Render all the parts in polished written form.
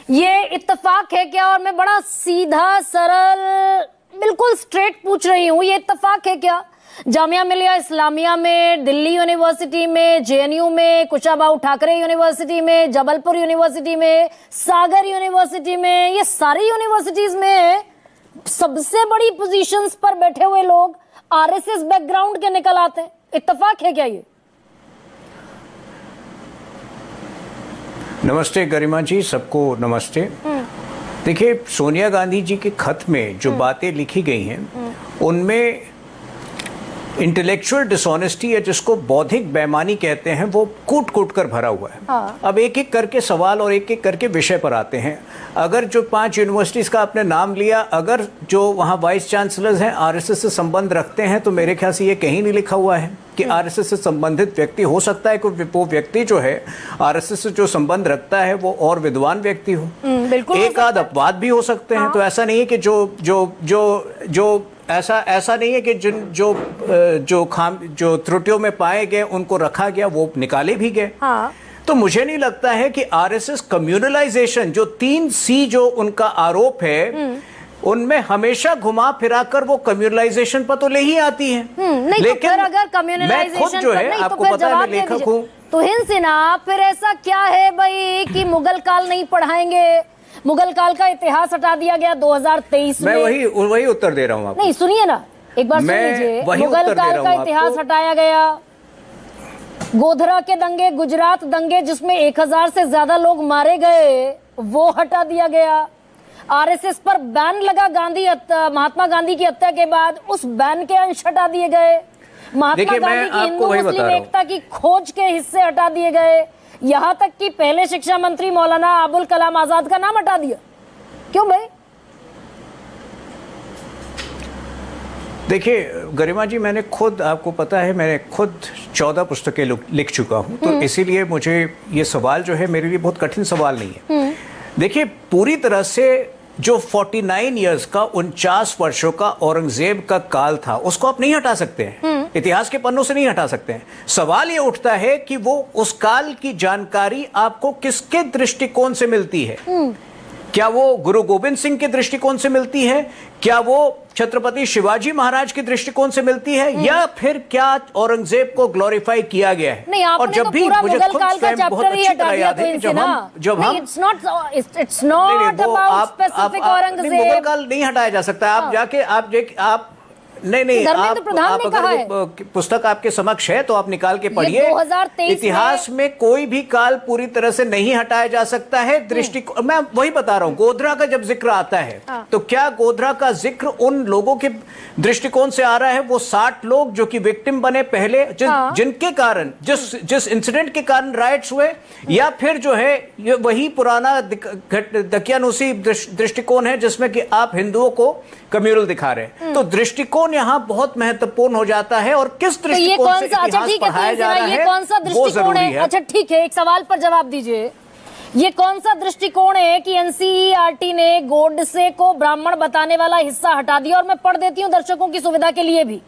ये इत्तेफाक है क्या? और मैं बड़ा सीधा सरल बिल्कुल स्ट्रेट पूछ रही हूँ, ये इत्तेफाक है क्या? जामिया मिलिया इस्लामिया में, दिल्ली यूनिवर्सिटी में, जेएनयू में, कुशाभाऊ ठाकरे यूनिवर्सिटी में, जबलपुर यूनिवर्सिटी में, सागर यूनिवर्सिटी में, ये सारी यूनिवर्सिटीज में सबसे बड़ी पोजीशंस पर बैठे हुए लोग आरएसएस बैकग्राउंड के निकल आते हैं। इत्तेफाक है क्या ये? नमस्ते गरिमा जी, सबको नमस्ते। देखिए, सोनिया गांधी जी के खत में जो बातें लिखी गई हैं उनमें इंटेलेक्चुअल डिसऑनेस्टी या जिसको बौद्धिक बेईमानी कहते हैं वो कूट कूट कर भरा हुआ है। हाँ। अब एक एक करके सवाल और एक एक करके विषय पर आते हैं। अगर जो 5 यूनिवर्सिटीज़ का आपने नाम लिया, अगर जो वहाँ वाइस चांसलर्स हैं आरएसएस से संबंध रखते हैं, तो मेरे ख्याल से ये कहीं नहीं लिखा हुआ है कि आरएसएस से संबंधित व्यक्ति हो सकता है कि वो व्यक्ति जो है आरएसएस से जो संबंध रखता है वो और विद्वान व्यक्ति हो। बिल्कुल एक आध अपवाद भी हो सकते हैं। तो ऐसा नहीं है कि जो ऐसा नहीं है कि जो त्रुटियों में पाए गए उनको रखा गया, वो निकाले भी गए। हाँ। तो मुझे नहीं लगता है कि आरएसएस कम्युनलाइजेशन, जो 3C जो उनका आरोप है, उनमें हमेशा घुमा फिरा कर वो कम्युनलाइजेशन पर तो ले ही आती है। नहीं, लेकिन तो फिर अगर कम्युनलाइजेशन जो है, आपको पता है मैं लेखक हूं। तुहिन सिन्हा, फिर ऐसा क्या है भाई कि मुगल काल नहीं पढ़ाएंगे? मुगल काल का इतिहास हटा दिया गया 2023 में। मैं वही उत्तर दे रहा हूँ आपको। नहीं, सुनिए ना, एक बार सुन लीजिए। मुगल काल का इतिहास हटाया गया, गोधरा के दंगे, गुजरात दंगे जिसमें 1000 से ज्यादा लोग मारे गए, वो हटा दिया गया। आरएसएस पर बैन लगा महात्मा गांधी की हत्या के बाद, उस बैन के अंश हटा दिए गए। महात्मा गांधी की हिंदू मुस्लिम एकता की खोज के हिस्से हटा दिए गए। यहां तक कि पहले शिक्षा मंत्री मौलाना अबुल कलाम आजाद का नाम हटा दिया। क्यों भाई? देखिए गरिमा जी, मैंने खुद, आपको पता है, मैंने खुद 14 पुस्तकें लिख चुका हूं, तो इसीलिए मुझे ये सवाल जो है मेरे लिए बहुत कठिन सवाल नहीं है। देखिए, पूरी तरह से जो 49 इयर्स का, 49 वर्षों का औरंगजेब का काल था, उसको आप नहीं हटा सकते हैं, इतिहास के पन्नों से नहीं हटा सकते हैं। सवाल ये उठता है कि वो उस काल की जानकारी आपको किसके दृष्टिकोण से मिलती है? क्या वो गुरु गोविंद सिंह के दृष्टिकोण से मिलती है? क्या वो छत्रपति शिवाजी महाराज के दृष्टिकोण से मिल्ती है? या फिर क्या औरंगजेब को ग्लोरीफाई किया गया है? नहीं, और जब तो भी मुझे खुद बहुत अच्छी तरह याद है कि जब हम it's not about specific Aurangzeb. Mughal काल नहीं हटाया जा सकता। आप जाके आप नहीं, आप अगर पुस्तक आपके समक्ष है तो आप निकाल के पढ़िए। इतिहास में कोई भी काल पूरी तरह से नहीं हटाया जा सकता है। दृष्टिकोण, मैं वही बता रहा हूं, गोधरा का जब जिक्र आता है तो क्या गोधरा का जिक्र उन लोगों के दृष्टिकोण से आ रहा है? वो 60 लोग जो कि विक्टिम बने पहले, जिनके कारण, जिस इंसिडेंट के कारण राइट्स हुए, या फिर जो है ये वही पुराना दकियानूसी दृष्टिकोण है जिसमें कि आप हिंदुओं को कम्युनल दिखा रहे हैं? तो दृष्टिकोण यहाँ बहुत महत्वपूर्ण हो जाता है, और किस दृष्टिकोण से इतिहास पढ़ाया जा रहा है, कौन सा दृष्टिकोण है? अच्छा ठीक है, एक सवाल पर जवाब दीजिए। ये कौन सा दृष्टिकोण है कि एनसीईआरटी ने गोडसे को ब्राह्मण बताने वाला हिस्सा हटा दिया? और मैं पढ़ देती हूँ दर्शकों की सुविधा के लिए भी।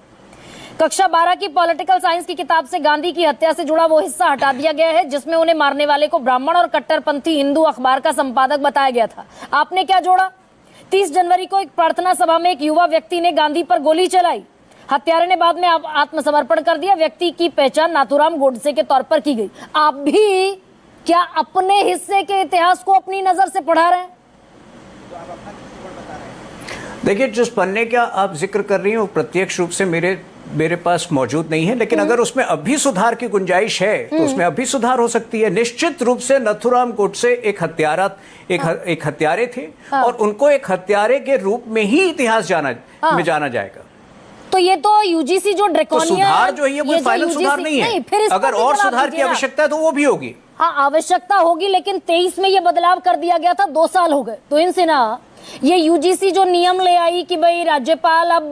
कक्षा 12 की पॉलिटिकल साइंस की किताब से गांधी की हत्या से जुड़ा वो हिस्सा हटा दिया गया है जिसमें उन्हें मारने वाले को ब्राह्मण और कट्टरपंथी हिंदू अखबार का संपादक बताया गया था। आपने क्या जोड़ा? 30 जनवरी को एक प्रार्थना सभा में एक युवा व्यक्ति ने गांधी पर गोली चलाई। हत्यारे ने बाद में आत्मसमर्पण कर दिया। व्यक्ति की पहचान नाथूराम गोडसे के तौर पर की गई। आप भी क्या अपने हिस्से के इतिहास को अपनी नजर से पढ़ा रहे हैं? देखिए, जिस पन्ने का आप जिक्र कर रही हो प्रत्यक्ष रूप से मेरे पास मौजूद नहीं है, लेकिन अगर उसमें अभी सुधार की गुंजाइश है तो उसमें अभी सुधार हो सकती है। निश्चित रूप से नथुराम गोडसे एक हत्यारे थे, और उनको एक हत्यारे के रूप में ही इतिहास में जाना जाएगा। तो ये तो यूजीसी जो ड्रैकोनियन सुधार जो है वो फाइनल सुधार नहीं है। फिर अगर और सुधार की आवश्यकता है तो वो भी होगी। हाँ, आवश्यकता होगी, लेकिन 23 में ये बदलाव कर दिया गया था, 2 साल हो गए। तो इन सिन्हा, ये यूजीसी जो नियम ले आई कि भाई राज्यपाल, अब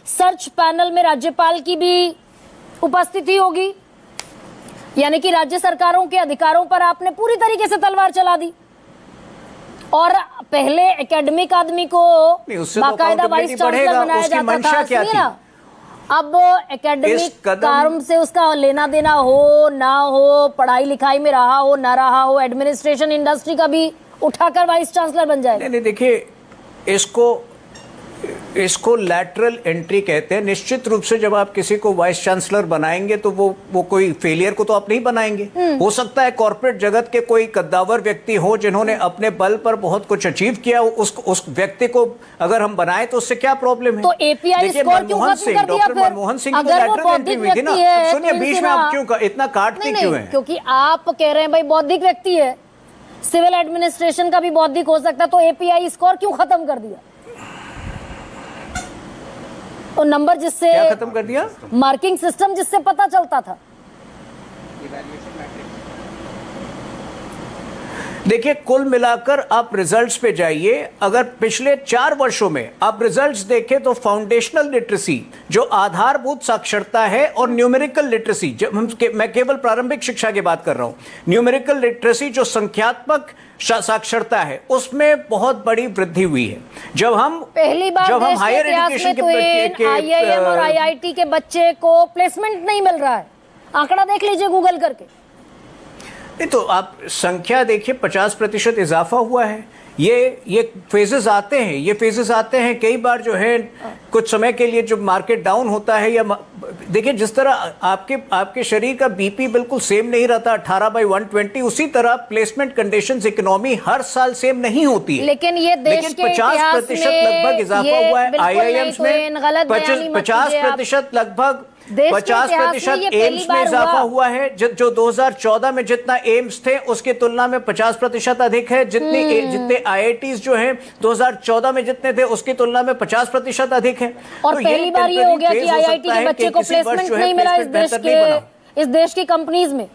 सर्च पैनल में राज्यपाल की भी उपस्थिति होगी, यानी कि राज्य सरकारों के अधिकारों पर आपने पूरी तरीके से तलवार चला दी। और पहले एकेडमिक आदमी को बाकायदा वाइस चांसलर बनाया जाता था। अब एकेडमिक काम से उसका लेना देना हो ना हो, पढ़ाई लिखाई में रहा हो ना रहा हो, एडमिनिस्ट्रेशन इंडस्ट्री का भी उठाकर वाइस चांसलर बन जाएगा। नहीं, देखिए, इसको लैटरल एंट्री कहते हैं। निश्चित रूप से जब आप किसी को वाइस चांसलर बनाएंगे तो वो कोई फेलियर को तो आप नहीं बनाएंगे। हो सकता है कॉर्पोरेट जगत के कोई कद्दावर व्यक्ति हो जिन्होंने अपने बल पर बहुत कुछ अचीव किया, उस व्यक्ति को अगर हम बनाएं तो उससे क्या प्रॉब्लम है? तो एपीआई स्कोर क्यों खत्म कर दिया फिर? मनमोहन सिंह की अगर वो लैटरल एंट्री हुई थी ना। सुनिए, बीच में आप क्यों इतना काटते क्यों हैं? क्योंकि आप कह रहे हैं भाई बौद्धिक व्यक्ति है, सिविल एडमिनिस्ट्रेशन का भी बौद्धिक हो सकता है, तो एपीआई स्कोर क्यों खत्म कर दिया? और नंबर जिससे क्या खत्म कर दिया? मार्किंग सिस्टम जिससे पता चलता था। देखिए, कुल मिलाकर आप रिजल्ट्स पे जाइए। अगर पिछले 4 वर्षों में आप रिजल्ट्स देखें तो फाउंडेशनल लिटरेसी जो आधारभूत साक्षरता है और न्यूमेरिकल लिटरेसी, जब मैं केवल प्रारंभिक शिक्षा की बात कर रहा हूं, न्यूमेरिकल लिटरेसी जो संख्यात्मक साक्षरता है उसमें बहुत बड़ी वृद्धि हुई है। जब हम हायर एजुकेशन के आईआईएम और आईआईटी के बच्चे को प्लेसमेंट नहीं मिल रहा है, आंकड़ा देख लीजिए गूगल करके। नहीं तो आप संख्या देखिए, 50% इजाफा हुआ है। ये फेजेस आते हैं कई बार जो है कुछ समय के लिए जो मार्केट डाउन होता है, या देखिए जिस तरह आपके शरीर का बीपी बिल्कुल सेम नहीं रहता 18/120, उसी तरह प्लेसमेंट कंडीशंस इकोनॉमी हर साल सेम नहीं होती है। लेकिन ये देश के 50% लगभग इजाफा हुआ है आईआईएम्स में, 50% लगभग 50% एम्स में इजाफा हुआ है। जो 2014 में जितना एम्स थे उसकी तुलना में 50% अधिक है। जितने आईआईटीज जो हैं 2014 में जितने थे उसकी तुलना में 50% अधिक है। और तो पहली बार ये हो गया कि आईआईटी के बच्चे को प्लेसमेंट नहीं मिला इस देश की कंपनीज में।